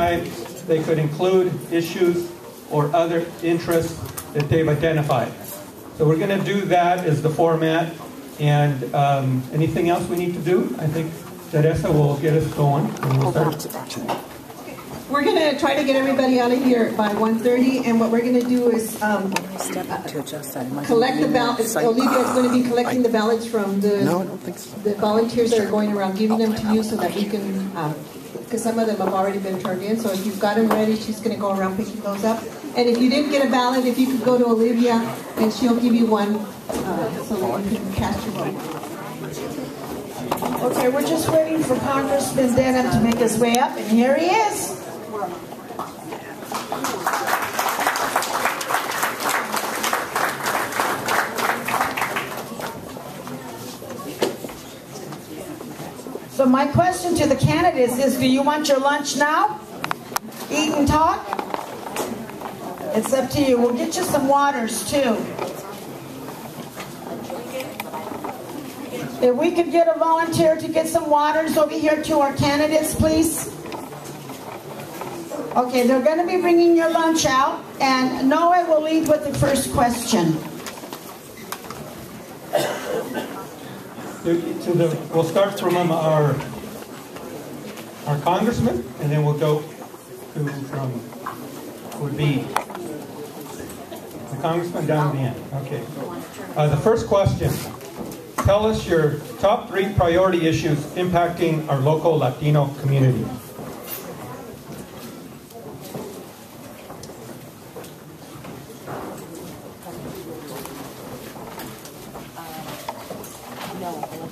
time, they could include issues or other interests that they've identified. So we're going to do that as the format. And anything else we need to do? I think Teresa will get us going. And we'll start. We're going to try to get everybody out of here by 1:30, and what we're going to do is collect the ballots. Olivia is going to be collecting the ballots from the volunteers that are going around, giving them to you so that we can, because some of them have already been turned in, so if you've got them ready, she's going to go around picking those up. And if you didn't get a ballot, if you could go to Olivia, and she'll give you one so that you can cast your vote. Okay, we're just waiting for Congressman Denham to make his way up, and here he is. So my question to the candidates is, do you want your lunch now? Eat and talk? It's up to you. We'll get you some waters too. If we could get a volunteer to get some waters over here to our candidates, please. Okay, they're going to be bringing your lunch out, and Noah will lead with the first question. We'll start from our congressman, and then we'll go to would be the congressman down at the end. Okay. The first question. Tell us your top 3 priority issues impacting our local Latino community.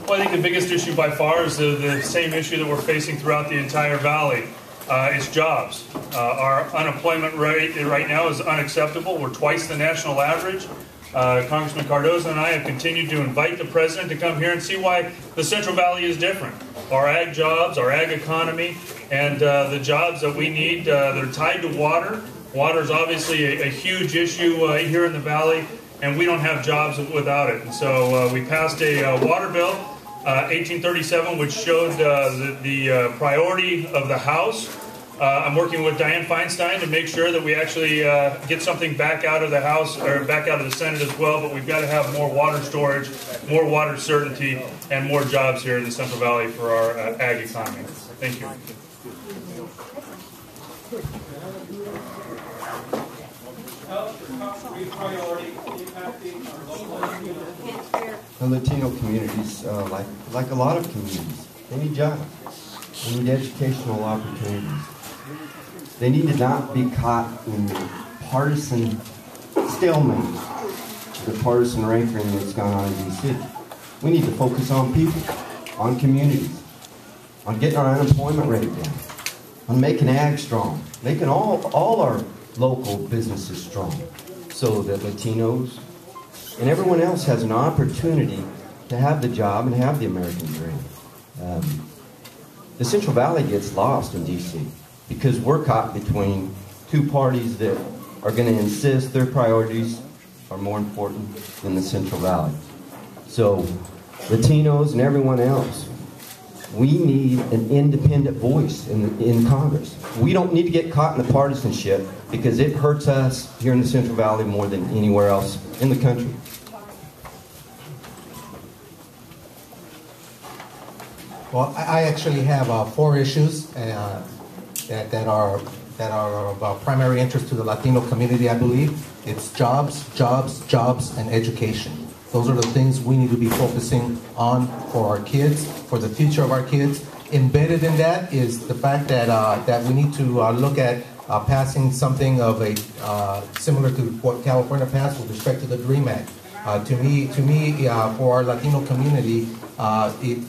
Well, I think the biggest issue by far is the same issue that we're facing throughout the entire valley. It's jobs. Our unemployment rate right now is unacceptable. We're twice the national average. Congressman Cardozo and I have continued to invite the president to come here and see why the Central Valley is different. Our ag jobs, our ag economy, and the jobs that we need, they're tied to water. Water is obviously a huge issue here in the valley, and we don't have jobs without it. And so we passed a water bill, 1837, which showed the priority of the House. I'm working with Dianne Feinstein to make sure that we actually get something back out of the House, or back out of the Senate as well, but we've got to have more water storage, more water certainty, and more jobs here in the Central Valley for our ag economy. Thank you. The Latino communities, like a lot of communities, they need jobs. They need educational opportunities. They need to not be caught in the partisan stalemate, the partisan rancor that's gone on in D.C. We need to focus on people, on communities, on getting our unemployment rate down, on making ag strong, making all our local businesses strong, so that Latinos and everyone else has an opportunity to have the job and have the American dream. The Central Valley gets lost in D.C. because we're caught between two parties that are going to insist their priorities are more important than the Central Valley. So Latinos and everyone else, we need an independent voice in Congress. We don't need to get caught in the partisanship because it hurts us here in the Central Valley more than anywhere else in the country. Well, I actually have 4 issues that are of primary interest to the Latino community, I believe. It's jobs, jobs, jobs, and education. Those are the things we need to be focusing on for our kids, for the future of our kids. Embedded in that is the fact that we need to look at passing something of a similar to what California passed with respect to the DREAM Act. To me, for our Latino community,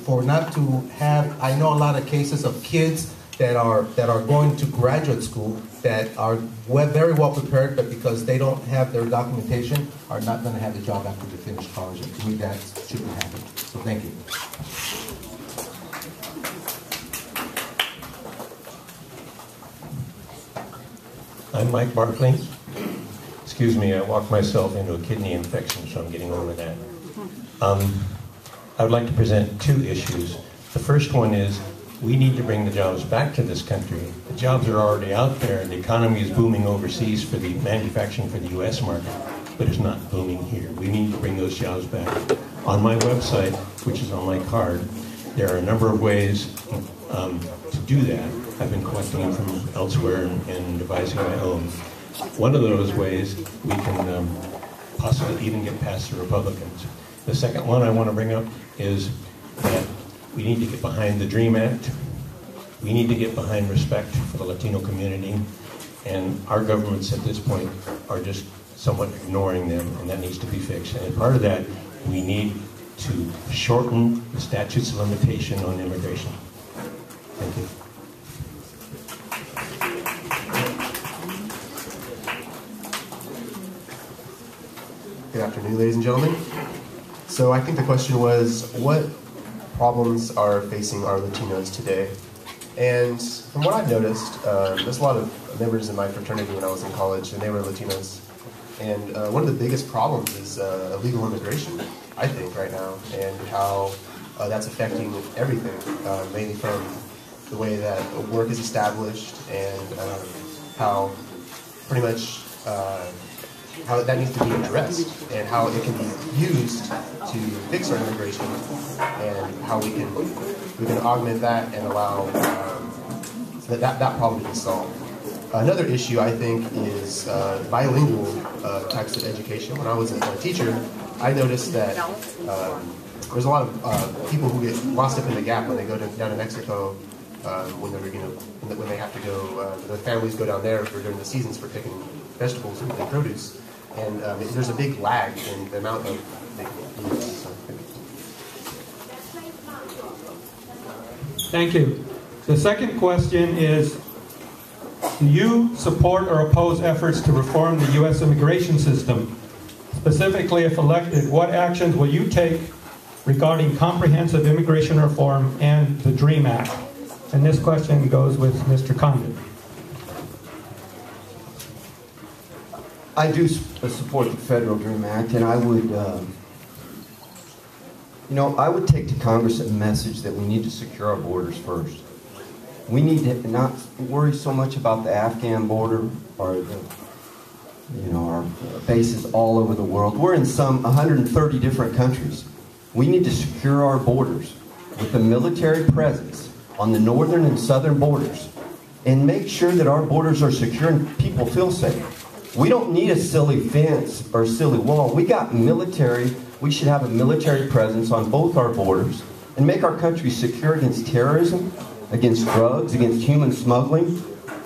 for not to have, I know a lot of cases of kids that are going to graduate school that are very well prepared, but because they don't have their documentation, are not going to have the job after they finish college. And to me, that shouldn't happen. So thank you. I'm Mike Barkley. Excuse me, I walked myself into a kidney infection, so I'm getting over that. I would like to present 2 issues. The first one is We need to bring the jobs back to this country. The jobs are already out there. The economy is booming overseas for the manufacturing for the U.S. market, but it's not booming here. We need to bring those jobs back. On my website, which is on my card, there are a number of ways to do that. I've been collecting them from elsewhere and devising my own. One of those ways we can possibly even get past the Republicans. The second one I want to bring up is that we need to get behind the DREAM Act. We need to get behind respect for the Latino community, and our governments at this point are just somewhat ignoring them, and that needs to be fixed. And part of that, we need to shorten the statutes of limitation on immigration. Thank you. Good afternoon, ladies and gentlemen. So I think the question was, what problems are facing our Latinos today? And from what I've noticed, there's a lot of members in my fraternity when I was in college, and they were Latinos. And one of the biggest problems is illegal immigration, I think, right now, and how that's affecting everything, mainly from the way that work is established and how pretty much how that needs to be addressed and how it can be used to fix our immigration and how we can augment that and allow that problem to be solved. Another issue, I think, is bilingual types of education. When I was a teacher, I noticed that there's a lot of people who get lost up in the gap when they go down to Mexico when they have to go. Their families go down there during the seasons for picking vegetables and produce, and there's a big lag in the amount of. Thank you. The second question is, do you support or oppose efforts to reform the U.S. immigration system? Specifically, if elected, what actions will you take regarding comprehensive immigration reform and the DREAM Act? And this question goes with Mr. Condon. I do support the Federal DREAM Act, and I would, I would take to Congress a message that we need to secure our borders first. We need to not worry so much about the Afghan border or our bases all over the world. We're in some 130 different countries. We need to secure our borders with a military presence on the northern and southern borders and make sure that our borders are secure and people feel safe. We don't need a silly fence or a silly wall. We got military. We should have a military presence on both our borders and make our country secure against terrorism, against drugs, against human smuggling.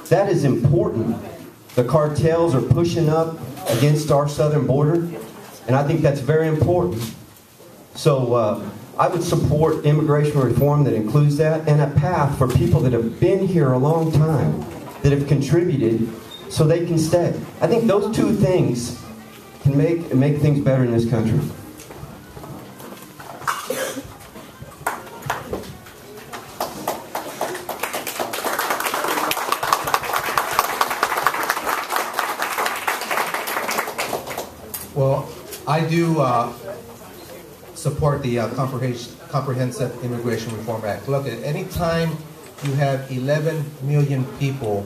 That is important. The cartels are pushing up against our southern border, and I think that's very important. So I would support immigration reform that includes that, and a path for people that have been here a long time, that have contributed, so they can stay. I think those two things can make things better in this country. Well, I do support the Comprehensive Immigration Reform Act. Look, at any time you have 11 million people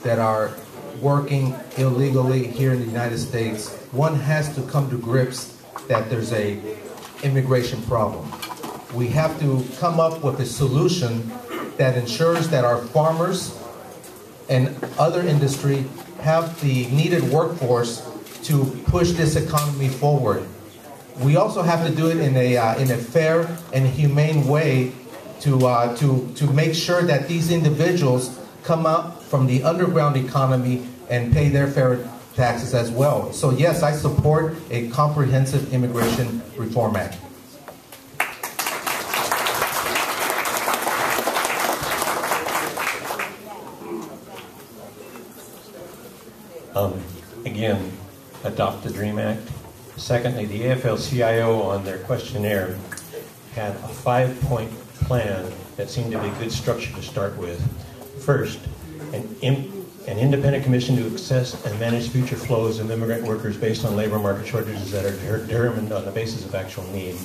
that are working illegally here in the United States, one has to come to grips that there's a immigration problem. We have to come up with a solution that ensures that our farmers and other industry have the needed workforce to push this economy forward. We also have to do it in a fair and humane way to make sure that these individuals come out from the underground economy and pay their fair taxes as well. So yes, I support a comprehensive immigration reform act. Again, adopt the DREAM Act. Secondly, the AFL-CIO on their questionnaire had a 5-point plan that seemed to be a good structure to start with. First, an independent commission to assess and manage future flows of immigrant workers based on labor market shortages that are determined on the basis of actual need.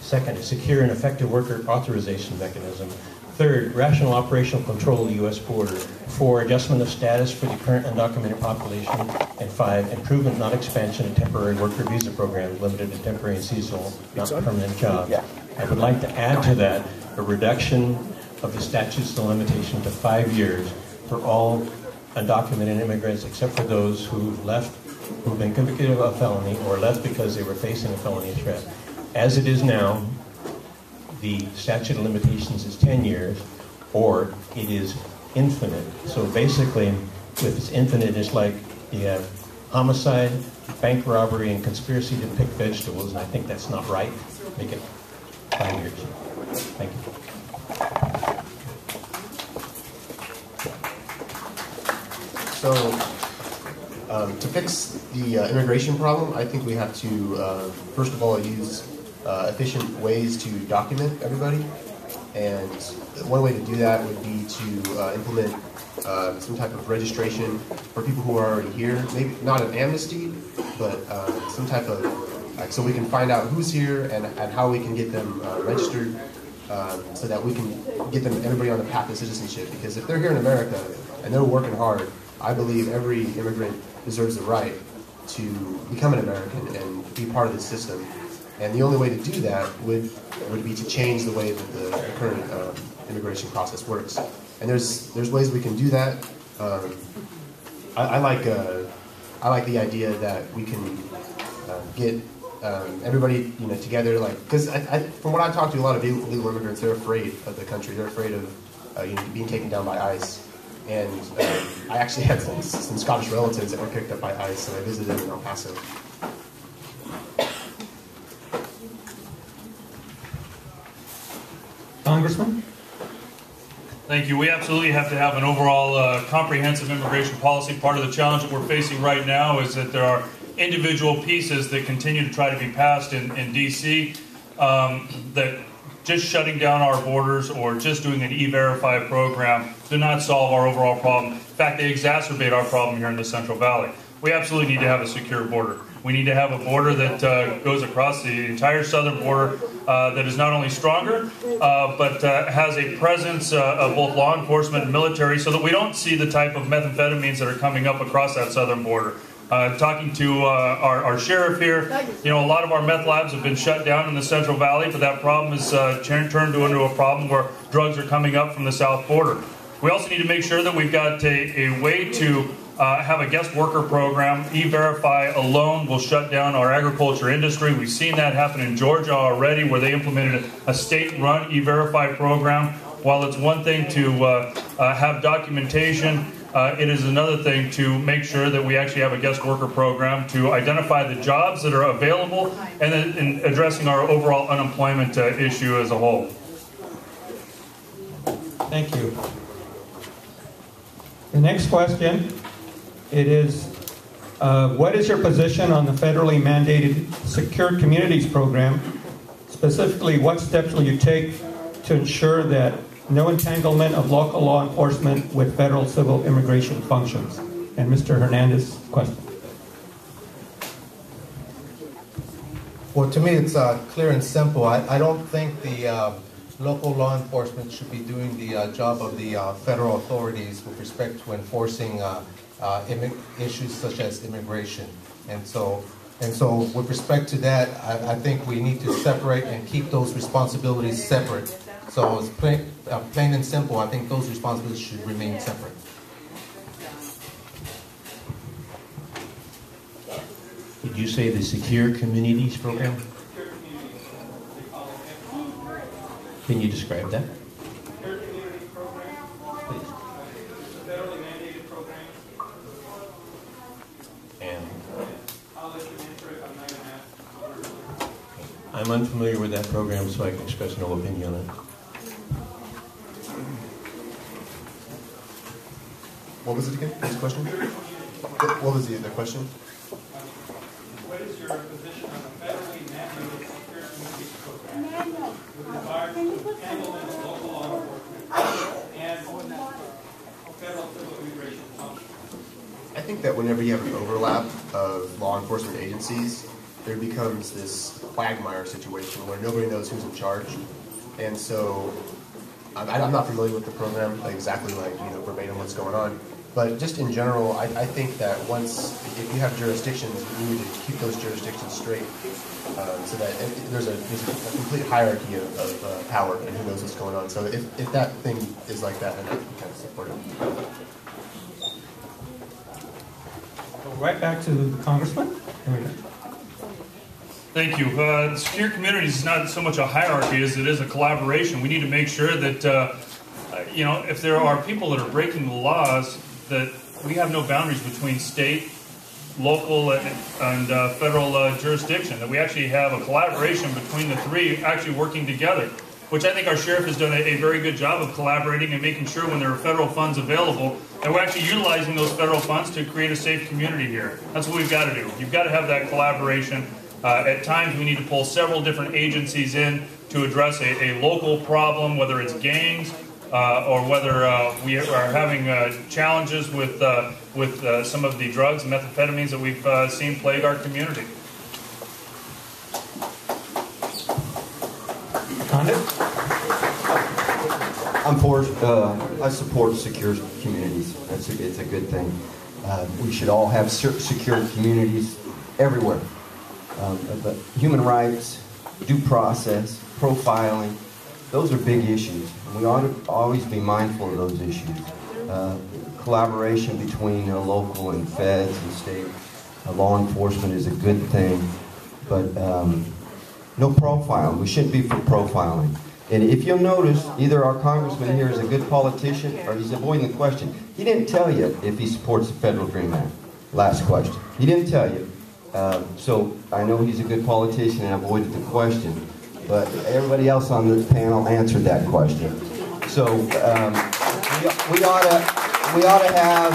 Second, secure an effective worker authorization mechanism Third, rational operational control of the U.S. border. 4, adjustment of status for the current undocumented population. And 5, improvement, not expansion, of temporary worker visa programs limited to temporary and seasonal, not permanent jobs. I would like to add to that a reduction of the statutes of limitation to 5 years for all undocumented immigrants except for those who've been convicted of a felony or left because they were facing a felony threat. As it is now, the statute of limitations is 10 years, or it is infinite. So basically, if it's infinite, it's like you have homicide, bank robbery, and conspiracy to pick vegetables, and I think that's not right. Make it 5 years. Thank you. So, to fix the immigration problem, I think we have to, first of all, use efficient ways to document everybody. And one way to do that would be to implement some type of registration for people who are already here. Maybe not an amnesty, but some type of, so we can find out who's here and how we can get them registered so that we can get everybody on the path to citizenship. Because if they're here in America and they're working hard, I believe every immigrant deserves the right to become an American and be part of the system. And the only way to do that would be to change the way that the current immigration process works. And there's ways we can do that. I like the idea that we can get everybody together, because from what I talk to a lot of illegal immigrants, they're afraid of the country. They're afraid of being taken down by ICE. And I actually had some Scottish relatives that were picked up by ICE, and I visited them in El Paso. Congressman? Thank you. We absolutely have to have an overall comprehensive immigration policy. Part of the challenge that we're facing right now is that there are individual pieces that continue to try to be passed in D.C. That just shutting down our borders or just doing an E-Verify program do not solve our overall problem. In fact, they exacerbate our problem here in the Central Valley. We absolutely need to have a secure border. We need to have a border that goes across the entire southern border that is not only stronger, but has a presence of both law enforcement and military so that we don't see the type of methamphetamines that are coming up across that southern border. Talking to our sheriff here, a lot of our meth labs have been shut down in the Central Valley, but that problem has turned into a problem where drugs are coming up from the south border. We also need to make sure that we've got a way to have a guest worker program. E-Verify alone will shut down our agriculture industry. We've seen that happen in Georgia already, where they implemented a state-run E-Verify program. While it's one thing to have documentation, it is another thing to make sure that we actually have a guest worker program to identify the jobs that are available and in addressing our overall unemployment issue as a whole. Thank you. The next question, it is, what is your position on the federally mandated Secure Communities program? Specifically, what steps will you take to ensure that no entanglement of local law enforcement with federal civil immigration functions? And Mr. Hernandez, question. Well, to me, it's clear and simple. I don't think the local law enforcement should be doing the job of the federal authorities with respect to enforcing issues such as immigration. And so with respect to that, I think we need to separate and keep those responsibilities separate. So it's plain and simple, I think those responsibilities should remain separate. Did you say the Secure Communities program? Can you describe that? Secure Communities program, please. Federally mandated program. And I'll let you answer it. I'm not going to ask. I'm unfamiliar with that program, so I can express no opinion on it. What was it again? What's the question? What was the question? What is your position on the federally mandated Secure Communities program with regard to entanglement of local law enforcement and federal civil immigration functions? I think that whenever you have an overlap of law enforcement agencies, there becomes this quagmire situation where nobody knows who's in charge. And so I'm not familiar with the program exactly, verbatim what's going on. But just in general, I think that if you have jurisdictions, you need to keep those jurisdictions straight, so that there's a complete hierarchy of power and who knows what's going on. So if that thing is like that, then I can kind of support it. Right back to the Congressman. Here we go. Thank you. Secure communities is not so much a hierarchy as it is a collaboration. We need to make sure that, if there are people that are breaking the laws, that we have no boundaries between state, local, and federal jurisdiction, that we actually have a collaboration between the three actually working together, which I think our sheriff has done a very good job of collaborating and making sure when there are federal funds available that we're actually utilizing those federal funds to create a safe community here. That's what we've got to do. You've got to have that collaboration. At times we need to pull several different agencies in to address a local problem, whether it's gangs or whether we are having challenges with some of the drugs and methamphetamines that we've seen plague our community. I support secure communities. It's a good thing. We should all have secure communities everywhere. But human rights, due process, profiling, those are big issues. We ought to always be mindful of those issues. Collaboration between local and feds and state law enforcement is a good thing, but no profiling. We shouldn't be for profiling. And if you'll notice, either our congressman here is a good politician or he's avoiding the question. He didn't tell you if he supports the Federal Dream Act. Last question. He didn't tell you. So I know he's a good politician and avoided the question, but everybody else on this panel answered that question. So we ought to have,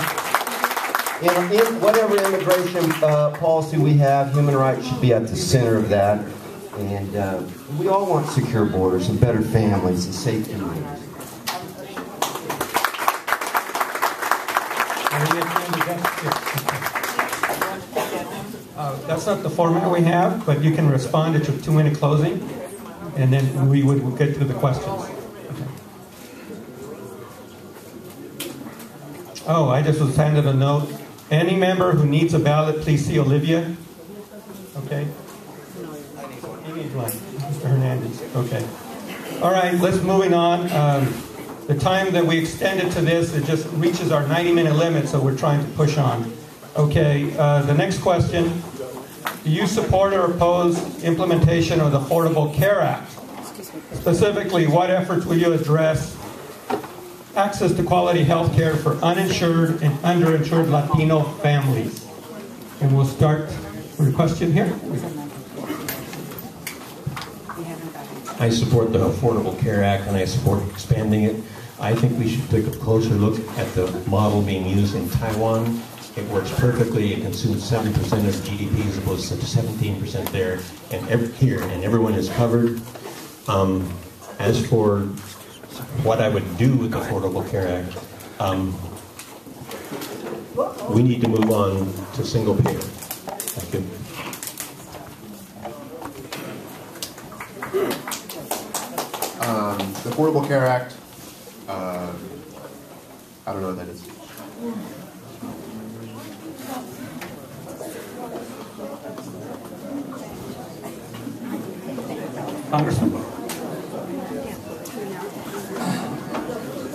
in whatever immigration policy we have, human rights should be at the center of that. And we all want secure borders and better families and safe communities. That's not the format we have, but you can respond at your 2-minute closing, and then we would get to the questions. Oh, I just was handed a note. Any member who needs a ballot, please see Olivia. Okay. Mr. Hernandez. Okay. All right, let's moving on. The time that we extended to this, it just reaches our 90-minute limit, so we're trying to push on. Okay, the next question. Do you support or oppose implementation of the Affordable Care Act? Specifically, what efforts will you address access to quality health care for uninsured and underinsured Latino families? And we'll start with a question here. I support the Affordable Care Act and I support expanding it. I think we should take a closer look at the model being used in Taiwan. It works perfectly. It consumes 7% of GDP as opposed to 17% there and here, and everyone is covered. As for what I would do with the Affordable Care Act, we need to move on to single payer. Thank you. The Affordable Care Act, I don't know what that is. Congressman?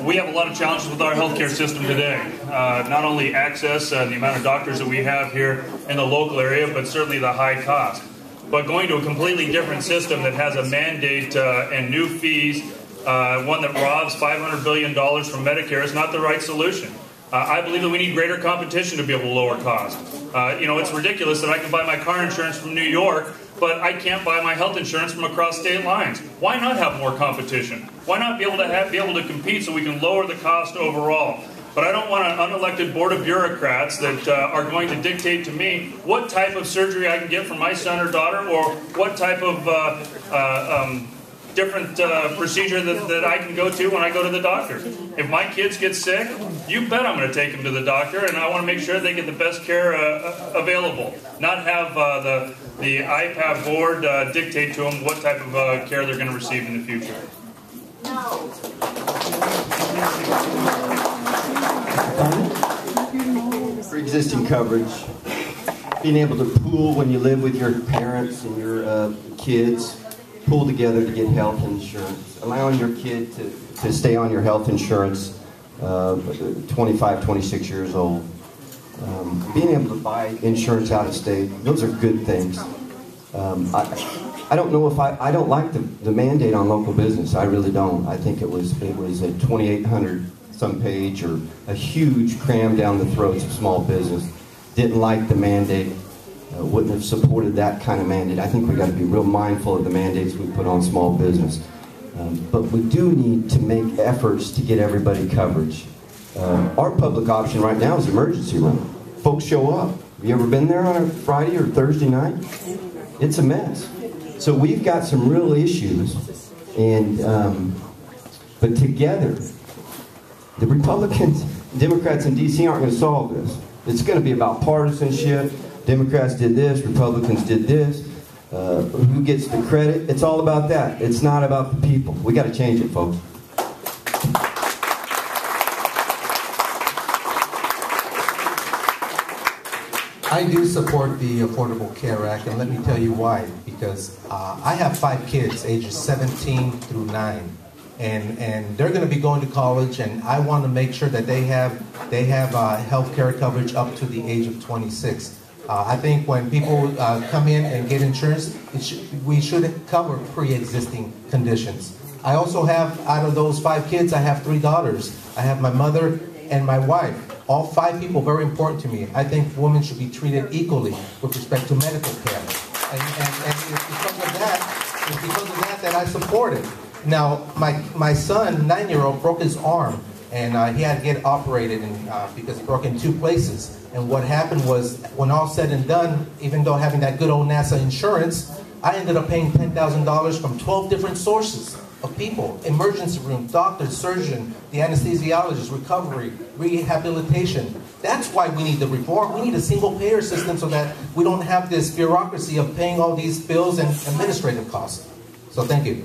We have a lot of challenges with our healthcare system today. Not only access, the amount of doctors that we have here in the local area, but certainly the high cost. But going to a completely different system that has a mandate and new fees, one that robs $500 billion from Medicare, is not the right solution. I believe that we need greater competition to be able to lower costs. It's ridiculous that I can buy my car insurance from New York, but I can't buy my health insurance from across state lines. Why not have more competition? Why not be able to compete so we can lower the cost overall? But I don't want an unelected board of bureaucrats that are going to dictate to me what type of surgery I can get for my son or daughter, or what type of different procedure that I can go to when I go to the doctor. If my kids get sick, you bet I'm going to take them to the doctor, and I want to make sure they get the best care available. Not have the IPAB board dictate to them what type of care they're going to receive in the future. No. pre-existing coverage, being able to pool when you live with your parents and your kids, pool together to get health insurance, allowing your kid to stay on your health insurance 25, 26 years old, being able to buy insurance out of state, those are good things. I don't know if I don't like the mandate on local business. I really don't. I think it was a 2,800 some page or a huge cram down the throats of small business. Didn't like the mandate. Wouldn't have supported that kind of mandate. I think we got to be real mindful of the mandates we put on small business. But we do need to make efforts to get everybody coverage. Our public option right now is emergency room. Folks show up. Have you ever been there on a Friday or Thursday night? It's a mess. So we've got some real issues, and but together, the Republicans, Democrats in D.C. aren't going to solve this. It's going to be about partisanship. Democrats did this, Republicans did this. Who gets the credit? It's all about that. It's not about the people. We got to change it, folks. I do support the Affordable Care Act, and let me tell you why. Because I have 5 kids, ages 17 through 9, and they're going to be going to college, and I want to make sure that they have health care coverage up to the age of 26. I think when people come in and get insurance, we should cover pre-existing conditions. I also have, out of those 5 kids, I have 3 daughters. I have my mother and my wife. All 5 people very important to me. I think women should be treated equally with respect to medical care. And it's because of that I support it. Now, my son, 9-year-old, broke his arm, and he had to get operated because he broke in 2 places. And what happened was, when all said and done, even though having that good old NASA insurance, I ended up paying $10,000 from 12 different sources of people: emergency room, doctor, surgeon, the anesthesiologist, recovery, rehabilitation. That's why we need the reform. We need a single payer system so that we don't have this bureaucracy of paying all these bills and administrative costs. So thank you.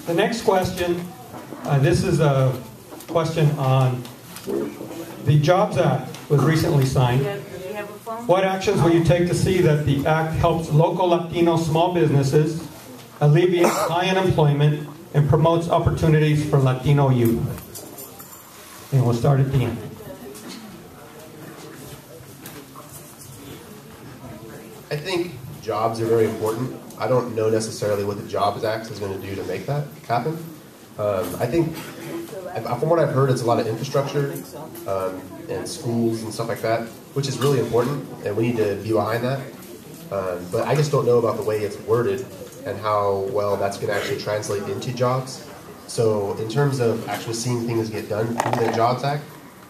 The next question, this is a question on the Jobs Act was recently signed. What actions will you take to see that the act helps local Latino small businesses, alleviates high unemployment, and promotes opportunities for Latino youth? And we'll start at the end. I think jobs are very important. I don't know necessarily what the Jobs Act is going to do to make that happen. I think, from what I've heard, it's a lot of infrastructure and schools and stuff like that, which is really important, and we need to be behind that. But I just don't know about the way it's worded and how well that's going to actually translate into jobs. So in terms of actually seeing things get done through the Jobs Act,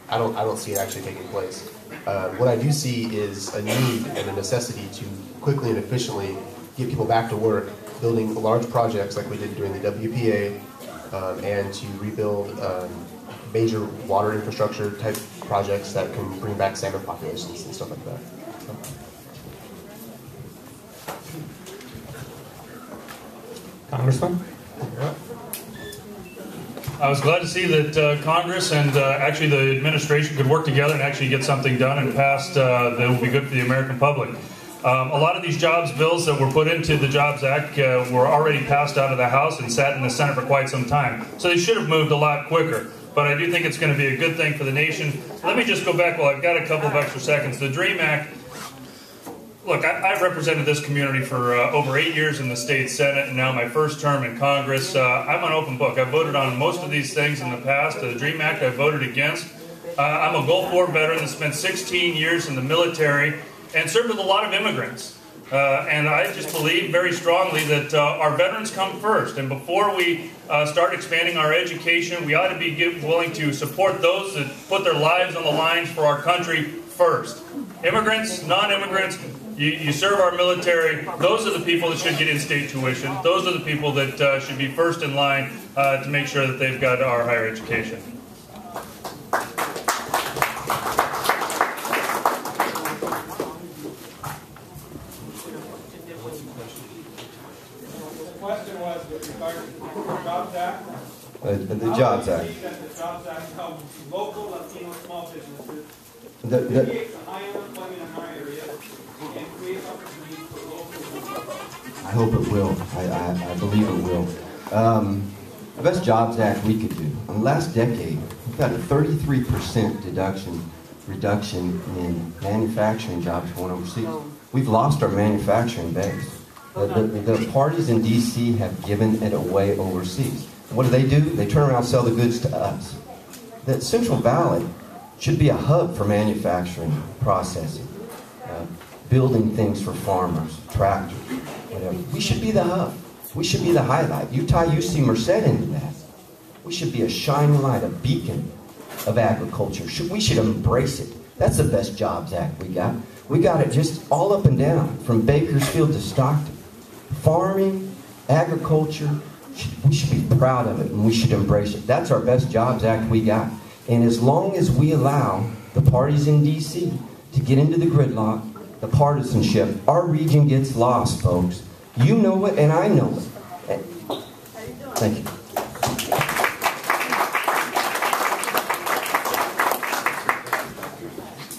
I don't see it actually taking place. What I do see is a need and a necessity to quickly and efficiently get people back to work, building large projects like we did during the WPA, and to rebuild major water infrastructure type projects that can bring back salmon populations and stuff like that. Congressman? I was glad to see that Congress and actually the administration could work together and actually get something done and passed that will be good for the American public. A lot of these jobs bills that were put into the Jobs Act were already passed out of the House and sat in the Senate for quite some time. So they should have moved a lot quicker. But I do think it's going to be a good thing for the nation. Let me just go back while I've got a couple of extra seconds. The DREAM Act, look, I've represented this community for over 8 years in the state Senate, and now my first term in Congress. I'm an open book. I've voted on most of these things in the past. The DREAM Act I voted against. I'm a Gulf War veteran that spent 16 years in the military and served with a lot of immigrants. And I just believe very strongly that our veterans come first. And before we start expanding our education, we ought to be willing to support those that put their lives on the lines for our country first. Immigrants, non-immigrants, you serve our military. Those are the people that should get in-state tuition. Those are the people that should be first in line to make sure that they've got our higher education. question was with regard to the Jobs Act. The Jobs Act. That the Jobs Act helps local Latino small businesses The, create high unemployment in my area and create opportunities for local. I hope it will. I believe it will. The best Jobs Act we could do. In the last decade, we've got a 33% reduction in manufacturing jobs going overseas. We've lost our manufacturing base. The parties in D.C. have given it away overseas. What do? They turn around and sell the goods to us. The Central Valley should be a hub for manufacturing, processing, building things for farmers, tractors, whatever. We should be the hub. We should be the highlight. You tie UC Merced into that. We should be a shining light, a beacon of agriculture. We should embrace it. That's the best Jobs Act we got. We got it just all up and down, from Bakersfield to Stockton. Farming, agriculture, we should be proud of it and we should embrace it. That's our best Jobs Act we got. And as long as we allow the parties in D.C. to get into the gridlock, the partisanship, our region gets lost, folks. You know it and I know it. Thank you.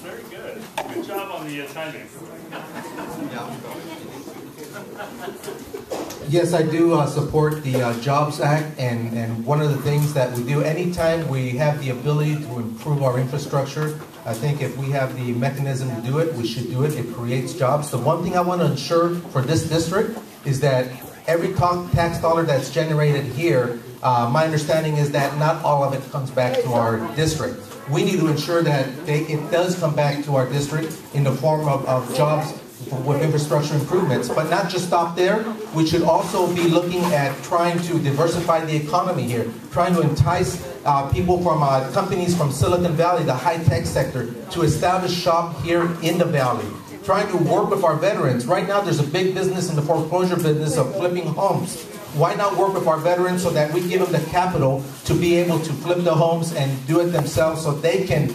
Very good. Good job on the timing. Yes, I do support the Jobs Act, and one of the things that we do anytime we have the ability to improve our infrastructure, I think if we have the mechanism to do it, we should do it. It creates jobs. The one thing I want to ensure for this district is that every tax dollar that's generated here, my understanding is that not all of it comes back to our district. We need to ensure that it does come back to our district in the form of jobs with infrastructure improvements, but not just stop there. We should also be looking at trying to diversify the economy here, trying to entice people from companies from Silicon Valley, the high-tech sector, to establish shop here in the valley, trying to work with our veterans. Right now there's a big business in the foreclosure business of flipping homes. Why not work with our veterans so that we give them the capital to be able to flip the homes and do it themselves so they can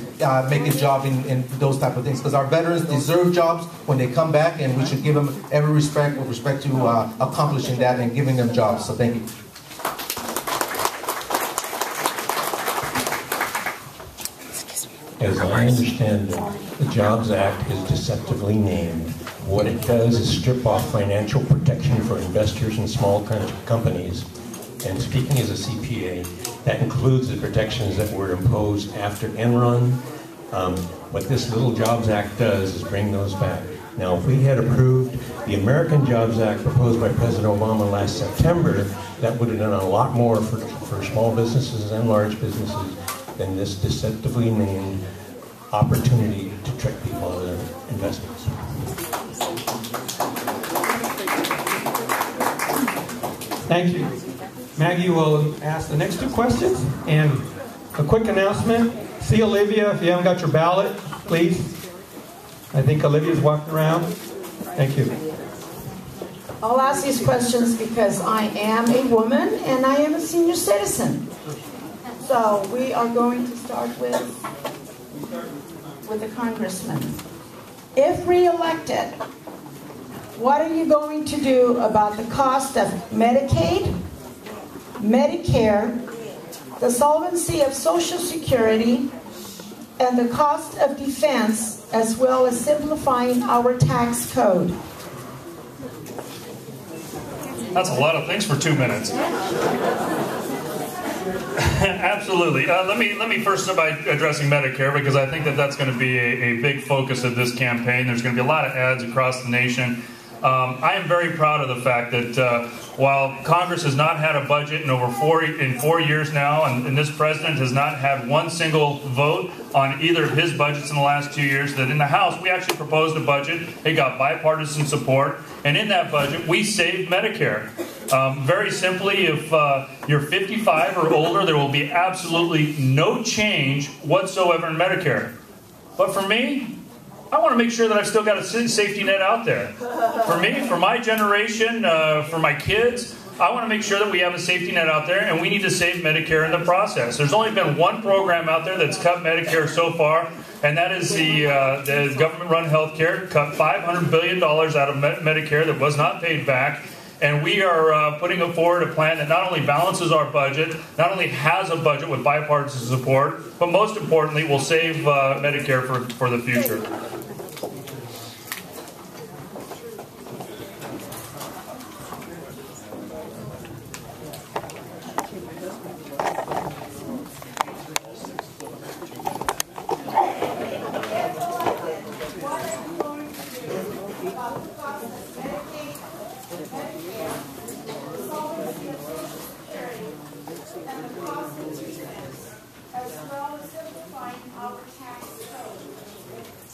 make a job in those type of things? Because our veterans deserve jobs when they come back, and we should give them every respect with respect to accomplishing that and giving them jobs. So thank you. As I understand it, the Jobs Act is deceptively named. What it does is strip off financial protection for investors and small companies. And speaking as a CPA, that includes the protections that were imposed after Enron. What this little Jobs Act does is bring those back. Now, if we had approved the American Jobs Act proposed by President Obama last September, that would have done a lot more for small businesses and large businesses than this deceptively named opportunity to trick people out of their investments. Thank you. Maggie will ask the next two questions. And a quick announcement. See Olivia if you haven't got your ballot, please. I think Olivia's walking around. Thank you. I'll ask these questions because I am a woman and I am a senior citizen. So we are going to start with the congressman. If re-elected, what are you going to do about the cost of Medicaid, Medicare, the solvency of Social Security, and the cost of defense, as well as simplifying our tax code? That's a lot of things for 2 minutes. Absolutely. Let me first start by addressing Medicare, because I think that that's going to be a big focus of this campaign. There's going to be a lot of ads across the nation. I am very proud of the fact that while Congress has not had a budget in 4 years now, and this president has not had one single vote on either of his budgets in the last 2 years, that in the House we actually proposed a budget. It got bipartisan support, and in that budget we saved Medicare. Very simply, if you're 55 or older, there will be absolutely no change whatsoever in Medicare. But for me, I want to make sure that I've still got a safety net out there. For me, for my generation, for my kids, I want to make sure that we have a safety net out there, and we need to save Medicare in the process. There's only been one program out there that's cut Medicare so far, and that is the government-run health care, cut $500 billion out of Medicare that was not paid back. And we are putting forward a plan that not only balances our budget, not only has a budget with bipartisan support, but most importantly will save Medicare for the future.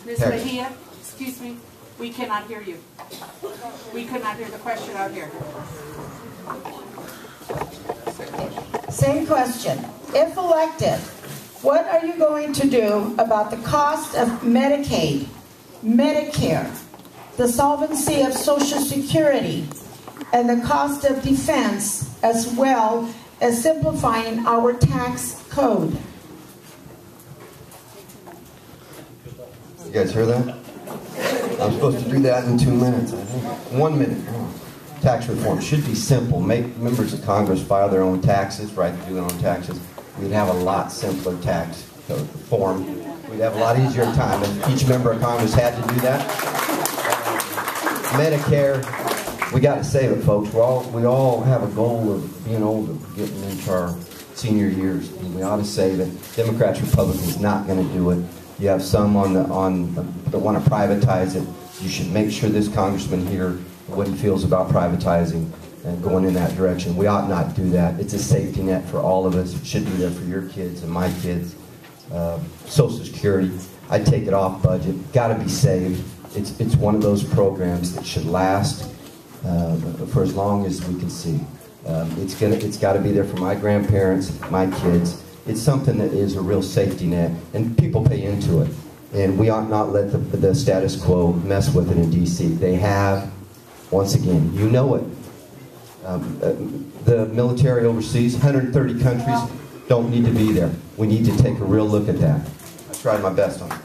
Ms. Mejia, excuse me, we cannot hear you. We could not hear the question out here. Same question. If elected, what are you going to do about the cost of Medicaid, Medicare, the solvency of Social Security, and the cost of defense, as well as simplifying our tax code? You guys hear that? I'm supposed to do that in 2 minutes. 1 minute. Tax reform should be simple. Make members of Congress file their own taxes, right? Do their own taxes. We'd have a lot simpler tax code reform. We'd have a lot easier time if each member of Congress had to do that. Medicare, we got to save it, folks. We all have a goal of being older, getting into our senior years. And we ought to save it. Democrats, Republicans, not going to do it. You have some that want to privatize it. You should make sure this congressman here what he feels about privatizing and going in that direction. We ought not do that. It's a safety net for all of us. It should be there for your kids and my kids. Social Security, I'd take it off budget. Got to be saved. It's one of those programs that should last for as long as we can see. It's got to be there for my grandparents, my kids. It's something that is a real safety net, and people pay into it. And we ought not let the status quo mess with it in D.C. They have, once again, you know it. The military overseas, 130 countries, don't need to be there. We need to take a real look at that. I tried my best on it.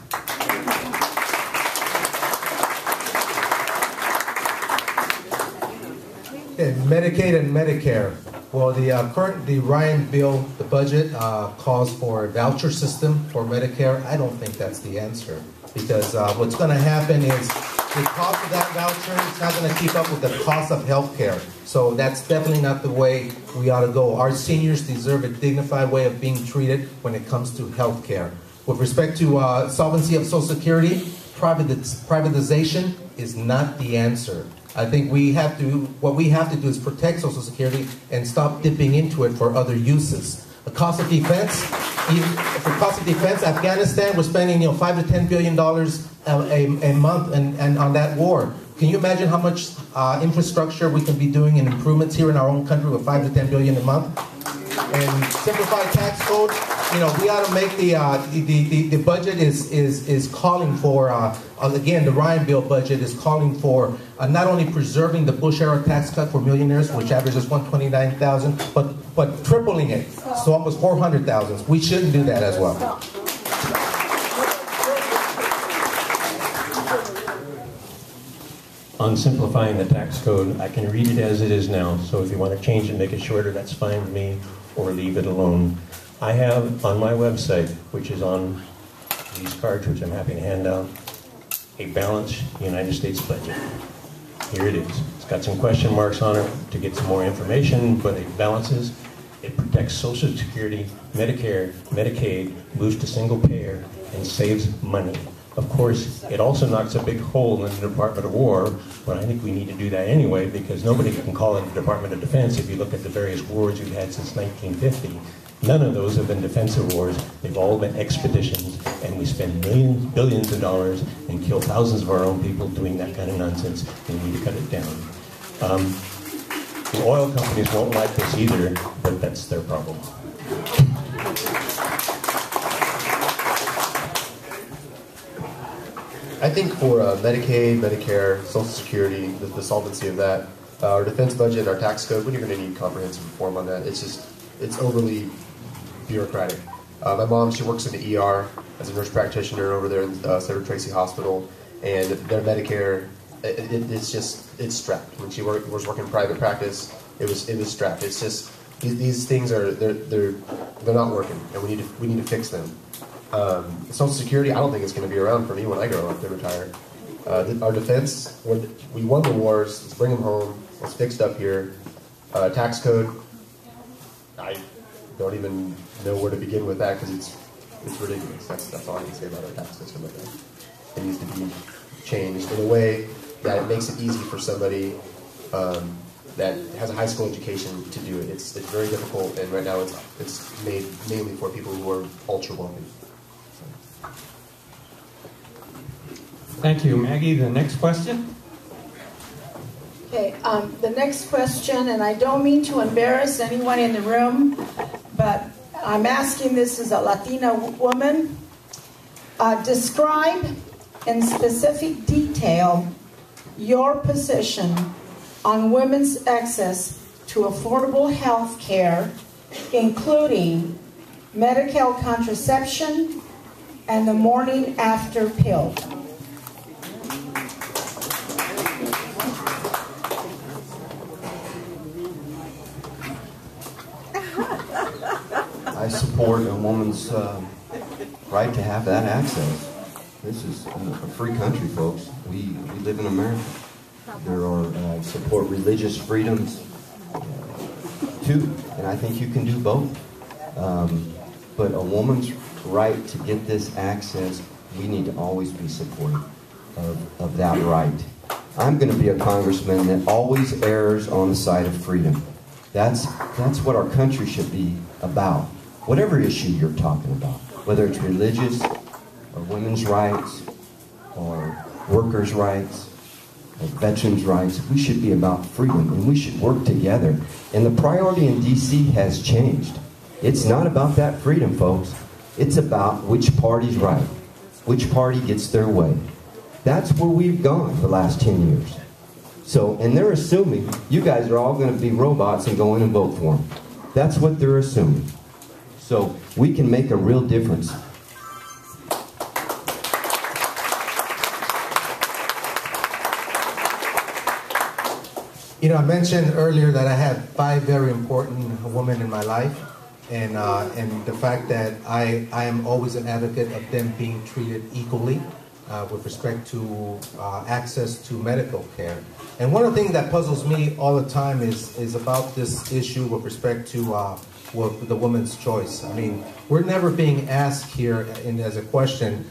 Medicaid and Medicare. Well, the Ryan bill, the budget calls for a voucher system for Medicare. I don't think that's the answer, because what's going to happen is the cost of that voucher is not going to keep up with the cost of health care. So that's definitely not the way we ought to go. Our seniors deserve a dignified way of being treated when it comes to health care. With respect to solvency of Social Security, privatization is not the answer. I think what we have to do is protect Social Security and stop dipping into it for other uses. The cost of defense, Afghanistan, we're spending $5 to $10 billion a month and on that war. Can you imagine how much infrastructure we can be doing and improvements here in our own country with $5 to $10 billion a month? And simplified tax code. We ought to make the budget is calling for again, the Ryan bill budget is calling for not only preserving the Bush era tax cut for millionaires, which averages $129,000, but tripling it, so almost $400,000. We shouldn't do that as well. On simplifying the tax code, I can read it as it is now, so if you want to change it, make it shorter, that's fine with me, or leave it alone. I have on my website, which is on these cards, which I'm happy to hand out, a balanced United States budget. Here it is. It's got some question marks on it to get some more information, but it balances. It protects Social Security, Medicare, Medicaid, moves to single payer, and saves money. Of course, it also knocks a big hole in the Department of War, but I think we need to do that anyway, because nobody can call it the Department of Defense. If you look at the various wars we've had since 1950, none of those have been defensive wars. They've all been expeditions, and we spend billions of dollars and kill thousands of our own people doing that kind of nonsense. We need to cut it down. The oil companies won't like this either, but that's their problem. I think for Medicaid, Medicare, Social Security, the solvency of that, our defense budget, our tax code, when you're going to need comprehensive reform on that. It's overly bureaucratic. My mom, she works in the ER as a nurse practitioner over there in Sarah Tracy Hospital, and their Medicare it's strapped. When she was working private practice, it was strapped. It's just these things they're not working, and we need to fix them. Social Security, I don't think it's going to be around for me when I grow up and retire. Our defense, we won the wars. Let's bring them home. Let's fix it up here. Tax code, I don't even know where to begin with that because it's ridiculous. That's all I can say about our tax system. It needs to be changed in a way that makes it easy for somebody that has a high school education to do it. It's very difficult, and right now it's made mainly for people who are ultra wealthy. Thank you, Maggie. The next question. Okay, the next question, and I don't mean to embarrass anyone in the room, but I'm asking this as a Latina woman. Describe in specific detail your position on women's access to affordable health care, including medical contraception and the morning after pill. I support a woman's right to have that access. This is a free country, folks. We live in America. There are support religious freedoms too, and I think you can do both. But a woman's right to get this access, we need to always be supportive of that right. I'm going to be a congressman that always errs on the side of freedom. That's what our country should be about. Whatever issue you're talking about, whether it's religious or women's rights or workers' rights or veterans' rights, we should be about freedom, and we should work together. And the priority in D.C. has changed. It's not about that freedom, folks. It's about which party's right, which party gets their way. That's where we've gone the last 10 years. So, and they're assuming you guys are all going to be robots and go in and vote for them. That's what they're assuming. So we can make a real difference. You know, I mentioned earlier that I had 5 very important women in my life, and the fact that I am always an advocate of them being treated equally with respect to access to medical care. And one of the things that puzzles me all the time is about this issue with respect to the woman's choice. I mean, we're never being asked here as a question,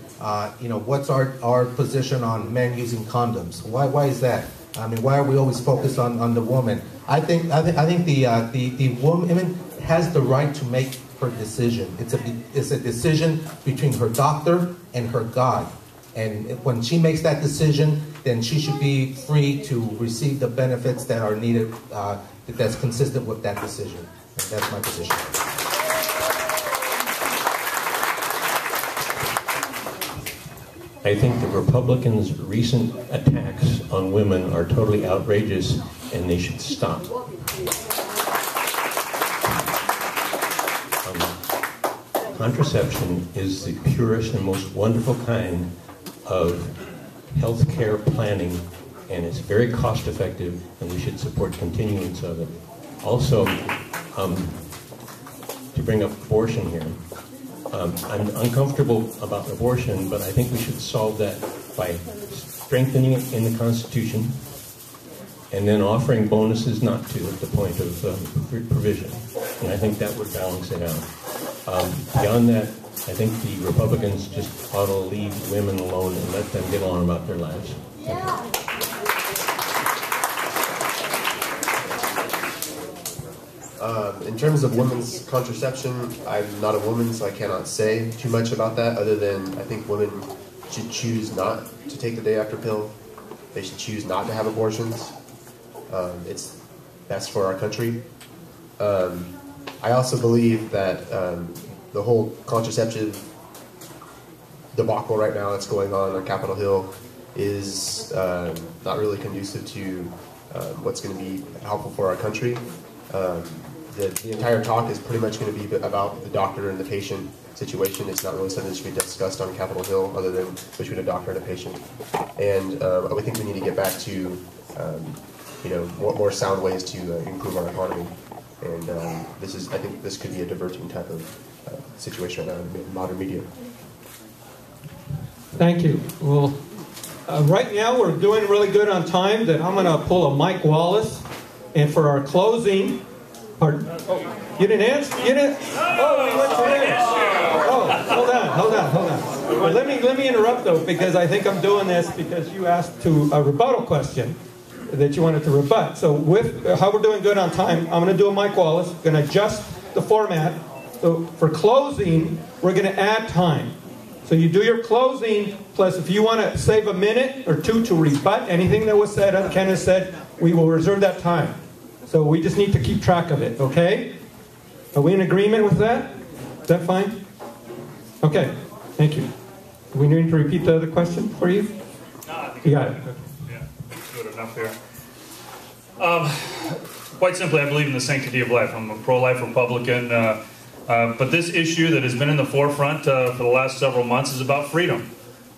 you know, what's our position on men using condoms? Why is that? I mean, why are we always focused on the woman? I think the woman has the right to make her decision. It's a decision between her doctor and her God. And when she makes that decision, then she should be free to receive the benefits that are needed, that's consistent with that decision. And that's my position. I think the Republicans' recent attacks on women are totally outrageous, and they should stop. Contraception is the purest and most wonderful kind of health care planning, and it's very cost effective, and we should support continuance of it. Also, to bring up abortion here, I'm uncomfortable about abortion, but I think we should solve that by strengthening it in the Constitution and then offering bonuses not to at the point of provision. And I think that would balance it out. Beyond that, I think the Republicans just ought to leave women alone and let them get on about their lives. In terms of women's contraception, I'm not a woman, so I cannot say too much about that, other than I think women should choose not to take the day after pill. They should choose not to have abortions. It's best for our country. I also believe that the whole contraceptive debacle right now that's going on Capitol Hill is not really conducive to what's going to be helpful for our country. the entire talk is pretty much going to be about the doctor and the patient situation. It's not really something that should be discussed on Capitol Hill other than between a doctor and a patient. And I think we need to get back to you know, more sound ways to improve our economy. And I think this could be a diverting type of situation right now in modern media. Thank you. Well, right now we're doing really good on time. That I'm going to pull a Mike Wallace, and for our closing, you didn't answer. You didn't. Oh, we went to there. Oh, hold on. Well, let me interrupt though, because I think I'm doing this because you asked to a rebuttal question that you wanted to rebut. So with how we're doing good on time, I'm going to do a Mike Wallace. Going to adjust the format. So for closing, we're going to add time. So you do your closing, plus if you want to save a minute or two to rebut anything that was said, as Kenneth said, we will reserve that time. So we just need to keep track of it, okay? Are we in agreement with that? Is that fine? Okay, thank you. Do we need to repeat the other question for you? No, I think you got it. Yeah, good enough here. Quite simply, I believe in the sanctity of life. I'm a pro-life Republican. But this issue that has been in the forefront for the last several months is about freedom.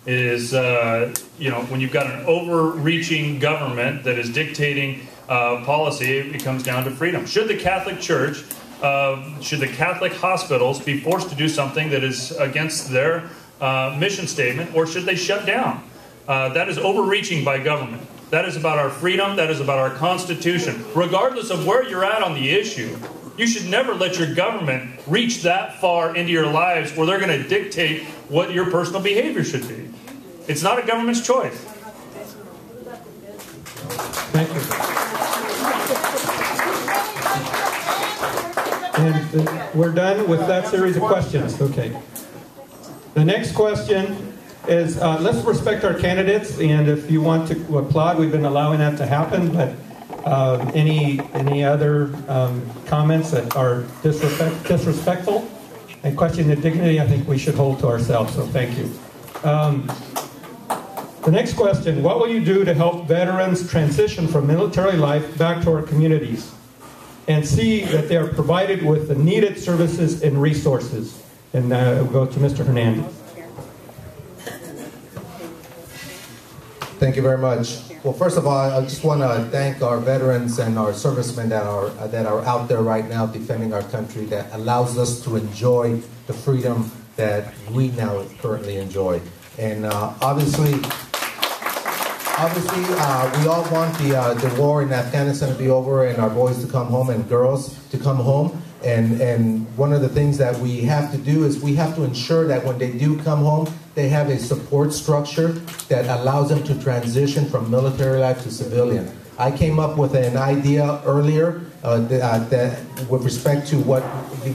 It is, you know, when you've got an overreaching government that is dictating policy, it comes down to freedom. Should the Catholic Church, should the Catholic hospitals be forced to do something that is against their mission statement, or should they shut down? That is overreaching by government. That is about our freedom. That is about our Constitution. Regardless of where you're at on the issue, you should never let your government reach that far into your lives where they're going to dictate what your personal behavior should be. It's not a government's choice. Thank you. And we're done with that series of questions. Okay. The next question is, let's respect our candidates, and if you want to applaud, we've been allowing that to happen, but any other comments that are disrespectful and question the dignity, I think we should hold to ourselves, so thank you. The next question, what will you do to help veterans transition from military life back to our communities and see that they are provided with the needed services and resources? And we'll go to Mr. Hernandez. Thank you very much. Well, first of all, I just want to thank our veterans and our servicemen that are out there right now defending our country, that allows us to enjoy the freedom that we now currently enjoy. And obviously, we all want the war in Afghanistan to be over and our boys to come home and girls to come home. And one of the things that we have to do is we have to ensure that when they do come home, they have a support structure that allows them to transition from military life to civilian. I came up with an idea earlier that with respect to what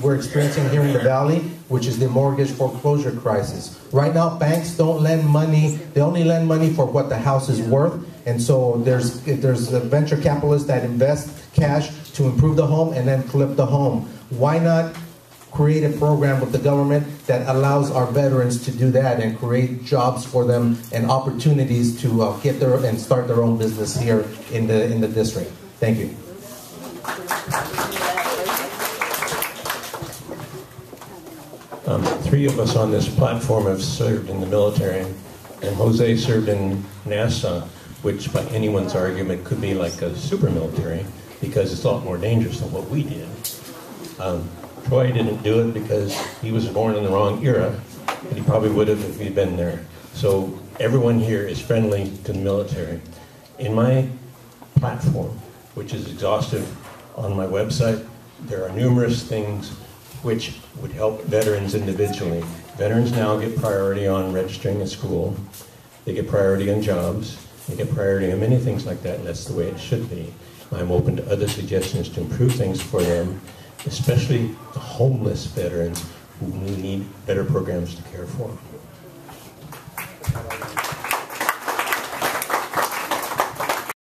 we're experiencing here in the Valley, which is the mortgage foreclosure crisis. Right now, banks don't lend money. They only lend money for what the house is worth. And so there's the venture capitalists that invest cash to improve the home and then flip the home. Why not create a program with the government that allows our veterans to do that and create jobs for them and opportunities to get their and start their own business here in the district? Thank you. Three of us on this platform have served in the military, and Jose served in NASA, which by anyone's argument could be like a super military because it's a lot more dangerous than what we did. Troy didn't do it because he was born in the wrong era, but he probably would have if he'd been there. So everyone here is friendly to the military. In my platform, which is exhaustive on my website, there are numerous things which would help veterans individually. Veterans now get priority on registering at school. They get priority on jobs. They get priority on many things like that, and that's the way it should be. I'm open to other suggestions to improve things for them, especially the homeless veterans who need better programs to care for.